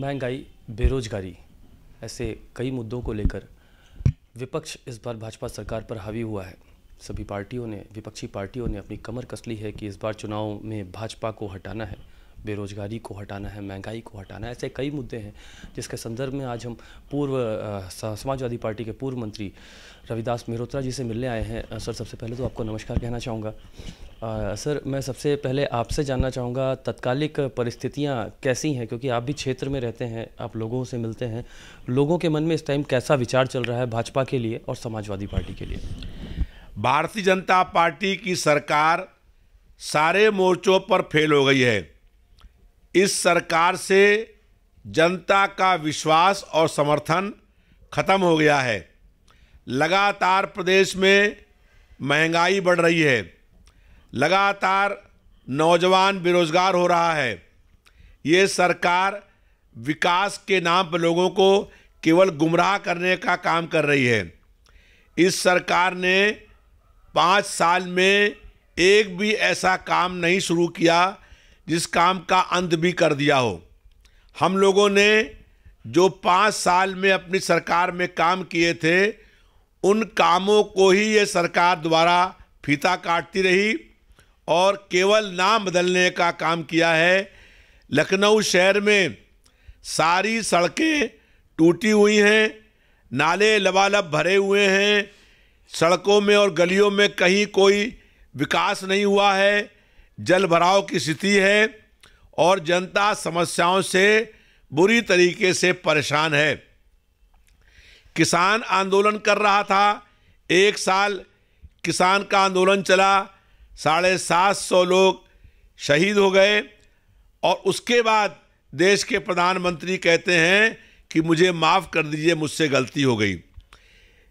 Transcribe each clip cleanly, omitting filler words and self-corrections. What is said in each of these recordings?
महंगाई, बेरोजगारी, ऐसे कई मुद्दों को लेकर विपक्ष इस बार भाजपा सरकार पर हावी हुआ है। सभी पार्टियों ने, विपक्षी पार्टियों ने अपनी कमर कस ली है कि इस बार चुनाव में भाजपा को हटाना है, बेरोजगारी को हटाना है, महंगाई को हटाना है। ऐसे कई मुद्दे हैं जिसके संदर्भ में आज हम समाजवादी पार्टी के पूर्व मंत्री रविदास मेहरोत्रा जी से मिलने आए हैं। सर, सबसे पहले तो आपको नमस्कार कहना चाहूँगा। सर, मैं सबसे पहले आपसे जानना चाहूँगा तत्कालिक परिस्थितियाँ कैसी हैं, क्योंकि आप भी क्षेत्र में रहते हैं, आप लोगों से मिलते हैं। लोगों के मन में इस टाइम कैसा विचार चल रहा है भाजपा के लिए और समाजवादी पार्टी के लिए? भारतीय जनता पार्टी की सरकार सारे मोर्चों पर फेल हो गई है। इस सरकार से जनता का विश्वास और समर्थन खत्म हो गया है। लगातार प्रदेश में महंगाई बढ़ रही है, लगातार नौजवान बेरोजगार हो रहा है। ये सरकार विकास के नाम पर लोगों को केवल गुमराह करने का काम कर रही है। इस सरकार ने 5 साल में एक भी ऐसा काम नहीं शुरू किया जिस काम का अंत भी कर दिया हो। हम लोगों ने जो 5 साल में अपनी सरकार में काम किए थे, उन कामों को ही ये सरकार द्वारा फीता काटती रही और केवल नाम बदलने का काम किया है। लखनऊ शहर में सारी सड़कें टूटी हुई हैं, नाले लबालब भरे हुए हैं, सड़कों में और गलियों में कहीं कोई विकास नहीं हुआ है, जल भराव की स्थिति है और जनता समस्याओं से बुरी तरीके से परेशान है। किसान आंदोलन कर रहा था, 1 साल किसान का आंदोलन चला, 750 लोग शहीद हो गए और उसके बाद देश के प्रधानमंत्री कहते हैं कि मुझे माफ़ कर दीजिए, मुझसे गलती हो गई।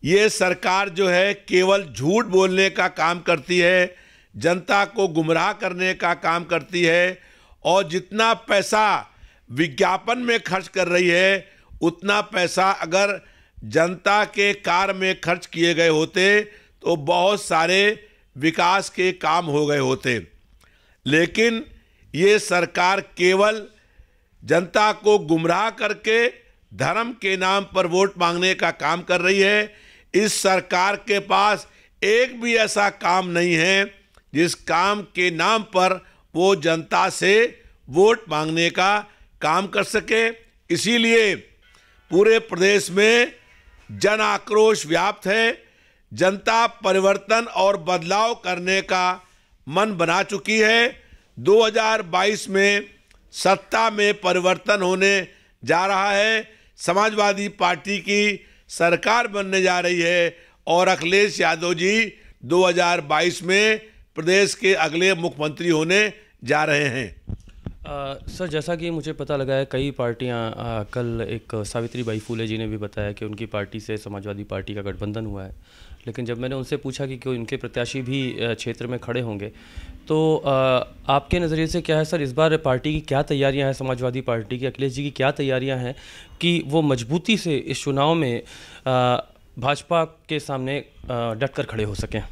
ये सरकार जो है केवल झूठ बोलने का काम करती है, जनता को गुमराह करने का काम करती है और जितना पैसा विज्ञापन में खर्च कर रही है, उतना पैसा अगर जनता के कार्य में खर्च किए गए होते तो बहुत सारे विकास के काम हो गए होते। लेकिन ये सरकार केवल जनता को गुमराह करके धर्म के नाम पर वोट मांगने का काम कर रही है। इस सरकार के पास एक भी ऐसा काम नहीं है जिस काम के नाम पर वो जनता से वोट मांगने का काम कर सके। इसीलिए पूरे प्रदेश में जन आक्रोश व्याप्त है। जनता परिवर्तन और बदलाव करने का मन बना चुकी है। 2022 में सत्ता में परिवर्तन होने जा रहा है। समाजवादी पार्टी की सरकार बनने जा रही है और अखिलेश यादव जी 2022 में प्रदेश के अगले मुख्यमंत्री होने जा रहे हैं। सर, जैसा कि मुझे पता लगा है, कई पार्टियां, कल एक सावित्रीबाई फूले जी ने भी बताया कि उनकी पार्टी से समाजवादी पार्टी का गठबंधन हुआ है। लेकिन जब मैंने उनसे पूछा कि क्यों उनके प्रत्याशी भी क्षेत्र में खड़े होंगे, तो आपके नज़रिए से क्या है सर, इस बार पार्टी की क्या तैयारियां हैं, समाजवादी पार्टी की, अखिलेश जी की क्या तैयारियां हैं कि वो मजबूती से इस चुनाव में भाजपा के सामने डटकर खड़े हो सकें?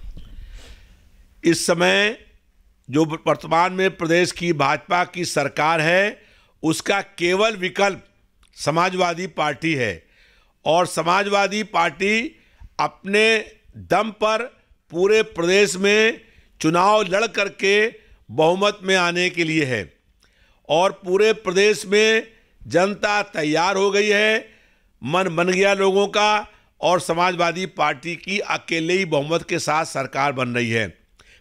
इस समय जो वर्तमान में प्रदेश की भाजपा की सरकार है, उसका केवल विकल्प समाजवादी पार्टी है और समाजवादी पार्टी अपने दम पर पूरे प्रदेश में चुनाव लड़ करके बहुमत में आने के लिए है और पूरे प्रदेश में जनता तैयार हो गई है। मन बन गया लोगों का और समाजवादी पार्टी की अकेले ही बहुमत के साथ सरकार बन रही है।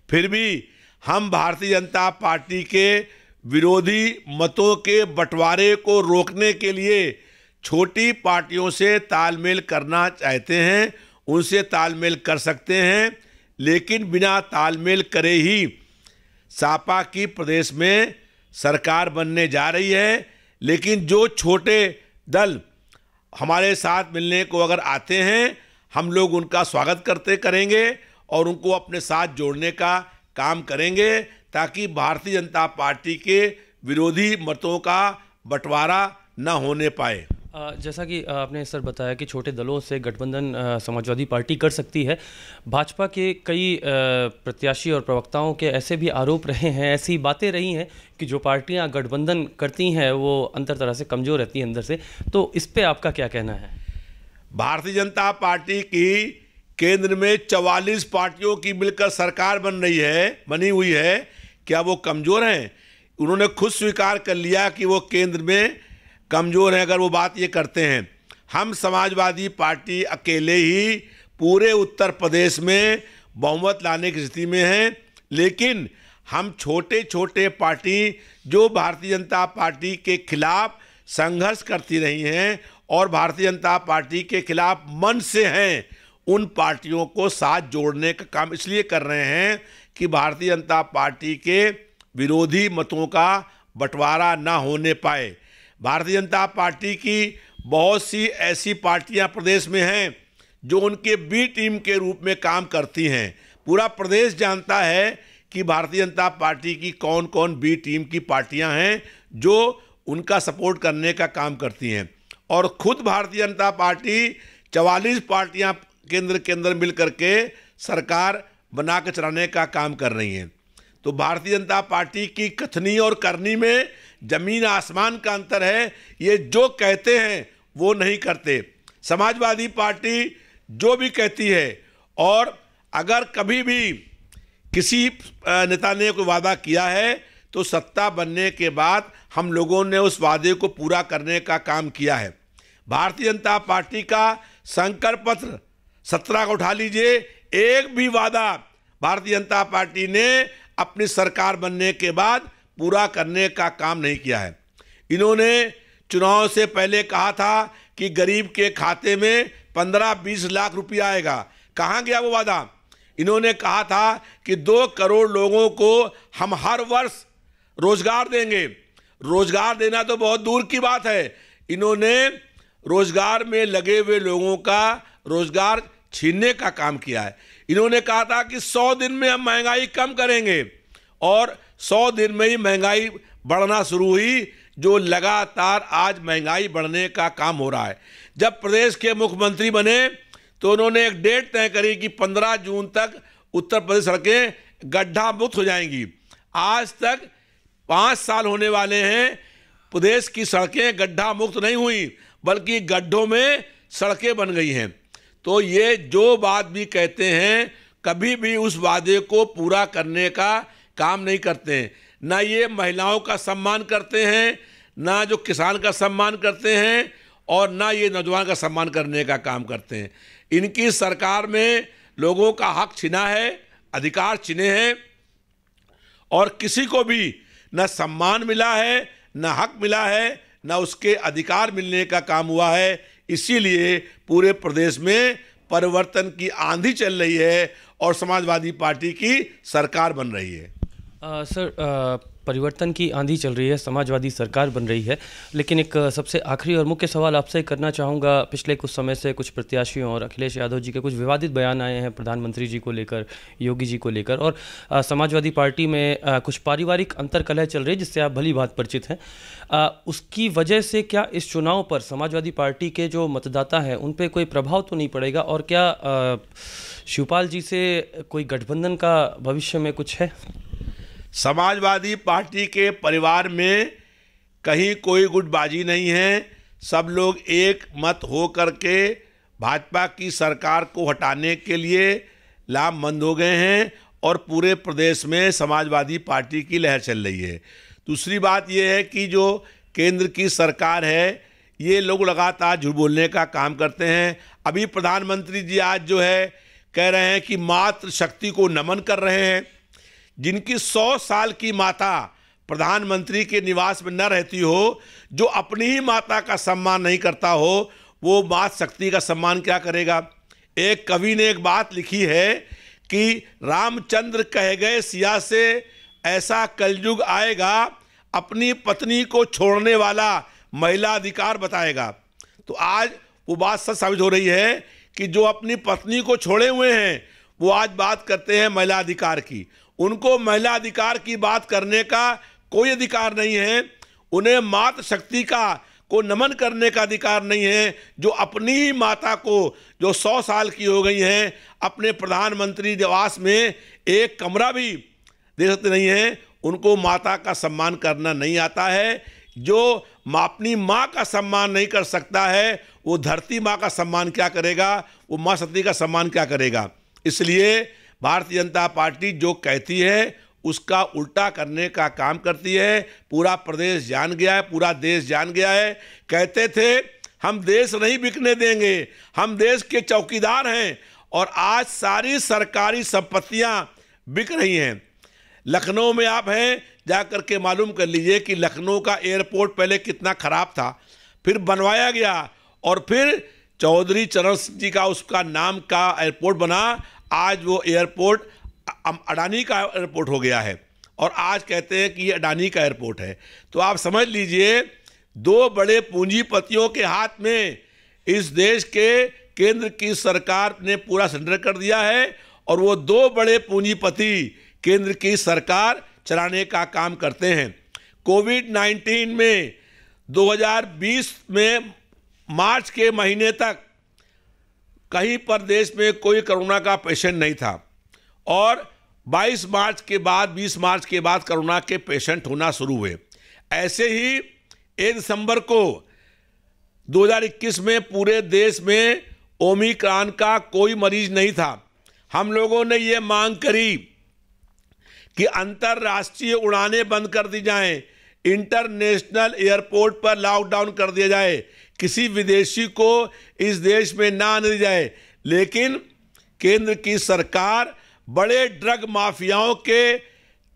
फिर भी हम भारतीय जनता पार्टी के विरोधी मतों के बंटवारे को रोकने के लिए छोटी पार्टियों से तालमेल करना चाहते हैं। उनसे तालमेल कर सकते हैं, लेकिन बिना तालमेल करे ही सपा की प्रदेश में सरकार बनने जा रही है। लेकिन जो छोटे दल हमारे साथ मिलने को अगर आते हैं, हम लोग उनका स्वागत करेंगे और उनको अपने साथ जोड़ने का काम करेंगे ताकि भारतीय जनता पार्टी के विरोधी मतों का बंटवारा न होने पाए। जैसा कि आपने सर बताया कि छोटे दलों से गठबंधन समाजवादी पार्टी कर सकती है। भाजपा के कई प्रत्याशी और प्रवक्ताओं के ऐसे भी आरोप रहे हैं, ऐसी बातें रही हैं कि जो पार्टियां गठबंधन करती हैं वो अंतर तरह से कमज़ोर रहती हैं अंदर से। तो इस पे आपका क्या कहना है? भारतीय जनता पार्टी की केंद्र में 44 पार्टियों की मिलकर सरकार बनी हुई है। क्या वो कमज़ोर हैं? उन्होंने खुद स्वीकार कर लिया कि वो केंद्र में कमज़ोर हैं। अगर वो बात ये करते हैं, हम समाजवादी पार्टी अकेले ही पूरे उत्तर प्रदेश में बहुमत लाने की स्थिति में हैं, लेकिन हम छोटे छोटे पार्टी जो भारतीय जनता पार्टी के खिलाफ संघर्ष करती रही हैं और भारतीय जनता पार्टी के खिलाफ मन से हैं, उन पार्टियों को साथ जोड़ने का काम इसलिए कर रहे हैं कि भारतीय जनता पार्टी के विरोधी मतों का बंटवारा ना होने पाए। भारतीय जनता पार्टी की बहुत सी ऐसी पार्टियां प्रदेश में हैं जो उनके बी टीम के रूप में काम करती हैं। पूरा प्रदेश जानता है कि भारतीय जनता पार्टी की कौन कौन बी टीम की पार्टियां हैं जो उनका सपोर्ट करने का काम करती हैं। और खुद भारतीय जनता पार्टी 44 पार्टियां केंद्र के अंदर मिल करके सरकार बना के चलाने का काम कर रही हैं। तो भारतीय जनता पार्टी की कथनी और करनी में जमीन आसमान का अंतर है। ये जो कहते हैं वो नहीं करते। समाजवादी पार्टी जो भी कहती है, और अगर कभी भी किसी नेता ने कोई वादा किया है तो सत्ता बनने के बाद हम लोगों ने उस वादे को पूरा करने का काम किया है। भारतीय जनता पार्टी का संकल्प पत्र 17 का उठा लीजिए, एक भी वादा भारतीय जनता पार्टी ने अपनी सरकार बनने के बाद पूरा करने का काम नहीं किया है। इन्होंने चुनाव से पहले कहा था कि गरीब के खाते में 15-20 लाख रुपया आएगा। कहाँ गया वो वादा? इन्होंने कहा था कि 2 करोड़ लोगों को हम हर वर्ष रोजगार देंगे। रोजगार देना तो बहुत दूर की बात है, इन्होंने रोजगार में लगे हुए लोगों का रोजगार छीनने का काम किया है। इन्होंने कहा था कि 100 दिन में हम महंगाई कम करेंगे, और 100 दिन में ही महंगाई बढ़ना शुरू हुई, जो लगातार आज महंगाई बढ़ने का काम हो रहा है। जब प्रदेश के मुख्यमंत्री बने तो उन्होंने एक डेट तय करी कि 15 जून तक उत्तर प्रदेश सड़कें गड्ढा मुक्त हो जाएंगी। आज तक 5 साल होने वाले हैं, प्रदेश की सड़कें गड्ढा मुक्त नहीं हुई, बल्कि गड्ढों में सड़कें बन गई हैं। तो ये जो बात भी कहते हैं, कभी भी उस वादे को पूरा करने का काम नहीं करते हैं। ना ये महिलाओं का सम्मान करते हैं, ना जो किसान का सम्मान करते हैं, और ना ये नौजवान का सम्मान करने का काम करते हैं। इनकी सरकार में लोगों का हक छिना है, अधिकार छिने हैं, और किसी को भी न सम्मान मिला है, न हक मिला है, न उसके अधिकार मिलने का काम हुआ है। इसीलिए पूरे प्रदेश में परिवर्तन की आंधी चल रही है और समाजवादी पार्टी की सरकार बन रही है। सर, परिवर्तन की आंधी चल रही है, समाजवादी सरकार बन रही है, लेकिन एक सबसे आखिरी और मुख्य सवाल आपसे करना चाहूँगा। पिछले कुछ समय से कुछ प्रत्याशियों और अखिलेश यादव जी के कुछ विवादित बयान आए हैं प्रधानमंत्री जी को लेकर, योगी जी को लेकर, और समाजवादी पार्टी में कुछ पारिवारिक अंतर्कलह चल रही है जिससे आप भली बात परिचित हैं। उसकी वजह से क्या इस चुनाव पर समाजवादी पार्टी के जो मतदाता हैं उन पर कोई प्रभाव तो नहीं पड़ेगा? और क्या शिवपाल जी से कोई गठबंधन का भविष्य में कुछ है? समाजवादी पार्टी के परिवार में कहीं कोई गुटबाजी नहीं है। सब लोग एक मत हो करके भाजपा की सरकार को हटाने के लिए लामबंद हो गए हैं, और पूरे प्रदेश में समाजवादी पार्टी की लहर चल रही है। दूसरी बात यह है कि जो केंद्र की सरकार है, ये लोग लगातार झूठ बोलने का काम करते हैं। अभी प्रधानमंत्री जी आज जो है कह रहे हैं कि मातृशक्ति को नमन कर रहे हैं। जिनकी 100 साल की माता प्रधानमंत्री के निवास में न रहती हो, जो अपनी ही माता का सम्मान नहीं करता हो, वो मातृशक्ति का सम्मान क्या करेगा? एक कवि ने एक बात लिखी है कि रामचंद्र कह गए सिया से, ऐसा कलयुग आएगा, अपनी पत्नी को छोड़ने वाला महिला अधिकार बताएगा। तो आज वो बात सच साबित हो रही है कि जो अपनी पत्नी को छोड़े हुए हैं वो आज बात करते हैं महिला अधिकार की। उनको महिला अधिकार की बात करने का कोई अधिकार नहीं है। उन्हें मातृशक्ति का को नमन करने का अधिकार नहीं है, जो अपनी ही माता को, जो 100 साल की हो गई हैं, अपने प्रधानमंत्री निवास में एक कमरा भी दे सकते नहीं हैं, उनको माता का सम्मान करना नहीं आता है। जो अपनी माँ का सम्मान नहीं कर सकता है, वो धरती माँ का सम्मान क्या करेगा, वो माँ सती का सम्मान क्या करेगा। इसलिए भारतीय जनता पार्टी जो कहती है उसका उल्टा करने का काम करती है। पूरा प्रदेश जान गया है, पूरा देश जान गया है। कहते थे हम देश नहीं बिकने देंगे, हम देश के चौकीदार हैं, और आज सारी सरकारी संपत्तियां बिक रही हैं। लखनऊ में आप हैं, जाकर के मालूम कर लीजिए कि लखनऊ का एयरपोर्ट पहले कितना खराब था, फिर बनवाया गया, और फिर चौधरी चरण सिंह जी का उसका नाम का एयरपोर्ट बना। आज वो एयरपोर्ट अडानी का एयरपोर्ट हो गया है, और आज कहते हैं कि ये अडानी का एयरपोर्ट है। तो आप समझ लीजिए, दो बड़े पूंजीपतियों के हाथ में इस देश के केंद्र की सरकार ने पूरा सरेंडर कर दिया है, और वो दो बड़े पूंजीपति केंद्र की सरकार चलाने का काम करते हैं। कोविड-19 में 2020 में मार्च के महीने तक कहीं पर देश में कोई कोरोना का पेशेंट नहीं था, और 22 मार्च के बाद 20 मार्च के बाद कोरोना के पेशेंट होना शुरू हुए। ऐसे ही 1 दिसंबर को 2021 में पूरे देश में ओमिक्रॉन का कोई मरीज नहीं था। हम लोगों ने ये मांग करी कि अंतर्राष्ट्रीय उड़ानें बंद कर दी जाएं, इंटरनेशनल एयरपोर्ट पर लॉकडाउन कर दिया जाए, किसी विदेशी को इस देश में ना आने दी जाए। लेकिन केंद्र की सरकार बड़े ड्रग माफियाओं के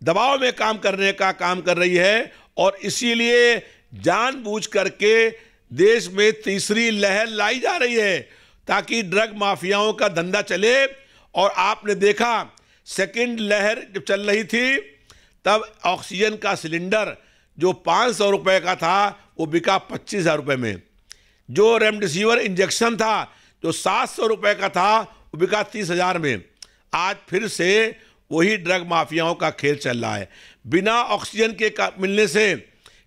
दबाव में काम करने का काम कर रही है, और इसीलिए जानबूझ करके देश में तीसरी लहर लाई जा रही है ताकि ड्रग माफियाओं का धंधा चले। और आपने देखा सेकंड लहर जब चल रही थी तब ऑक्सीजन का सिलेंडर जो 500 रुपये का था वो बिका 25,000 रुपये में। जो रेमडेसिविर इंजेक्शन था जो 700 रुपये का था वो बिका 30,000 में। आज फिर से वही ड्रग माफियाओं का खेल चल रहा है। बिना ऑक्सीजन के मिलने से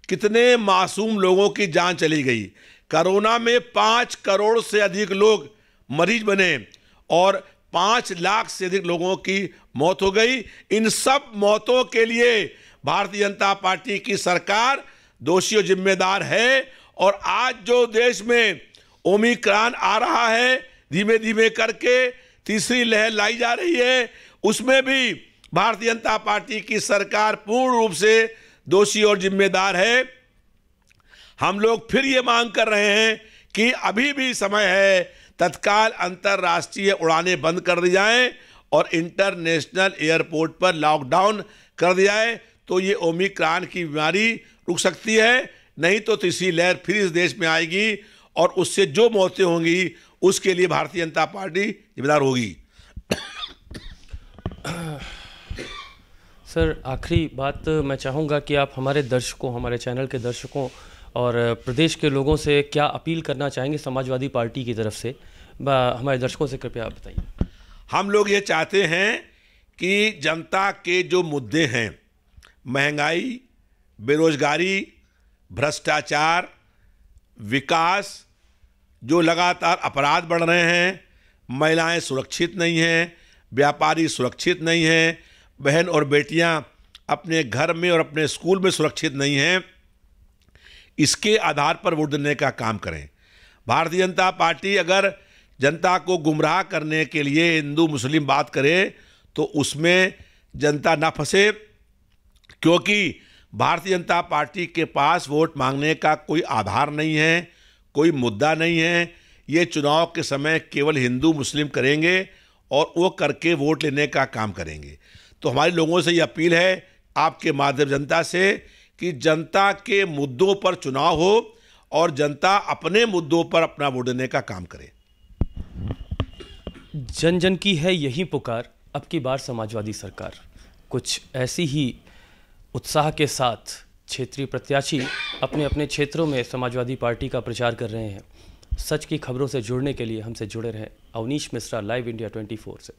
कितने मासूम लोगों की जान चली गई। कोरोना में 5 करोड़ से अधिक लोग मरीज बने और 5 लाख से अधिक लोगों की मौत हो गई। इन सब मौतों के लिए भारतीय जनता पार्टी की सरकार दोषी और जिम्मेदार है। और आज जो देश में ओमिक्रॉन आ रहा है, धीमे धीमे करके तीसरी लहर लाई जा रही है, उसमें भी भारतीय जनता पार्टी की सरकार पूर्ण रूप से दोषी और जिम्मेदार है। हम लोग फिर ये मांग कर रहे हैं कि अभी भी समय है, तत्काल अंतर्राष्ट्रीय उड़ानें बंद कर दी जाएं और इंटरनेशनल एयरपोर्ट पर लॉकडाउन कर दिया जाए, तो ये ओमिक्रॉन की बीमारी रुक सकती है। नहीं तो तीसरी लहर फिर इस देश में आएगी और उससे जो मौतें होंगी उसके लिए भारतीय जनता पार्टी जिम्मेदार होगी। सर, आखिरी बात मैं चाहूँगा कि आप हमारे दर्शकों, हमारे चैनल के दर्शकों और प्रदेश के लोगों से क्या अपील करना चाहेंगे समाजवादी पार्टी की तरफ से, हमारे दर्शकों से कृपया आप बताइए। हम लोग ये चाहते हैं कि जनता के जो मुद्दे हैं, महंगाई, बेरोजगारी, भ्रष्टाचार, विकास, जो लगातार अपराध बढ़ रहे हैं, महिलाएं सुरक्षित नहीं हैं, व्यापारी सुरक्षित नहीं हैं, बहन और बेटियां अपने घर में और अपने स्कूल में सुरक्षित नहीं हैं, इसके आधार पर वोट देने का काम करें। भारतीय जनता पार्टी अगर जनता को गुमराह करने के लिए हिंदू मुस्लिम बात करे तो उसमें जनता ना फंसे, क्योंकि भारतीय जनता पार्टी के पास वोट मांगने का कोई आधार नहीं है, कोई मुद्दा नहीं है। ये चुनाव के समय केवल हिंदू मुस्लिम करेंगे और वो करके वोट लेने का काम करेंगे। तो हमारे लोगों से ये अपील है आपके माध्यम जनता से कि जनता के मुद्दों पर चुनाव हो और जनता अपने मुद्दों पर अपना वोट देने का काम करे। जन जन की है यही पुकार, अब की बार समाजवादी सरकार। कुछ ऐसी ही उत्साह के साथ क्षेत्रीय प्रत्याशी अपने अपने क्षेत्रों में समाजवादी पार्टी का प्रचार कर रहे हैं। सच की खबरों से जुड़ने के लिए हमसे जुड़े रहें। अवनीश मिश्रा, लाइव इंडिया 24 से।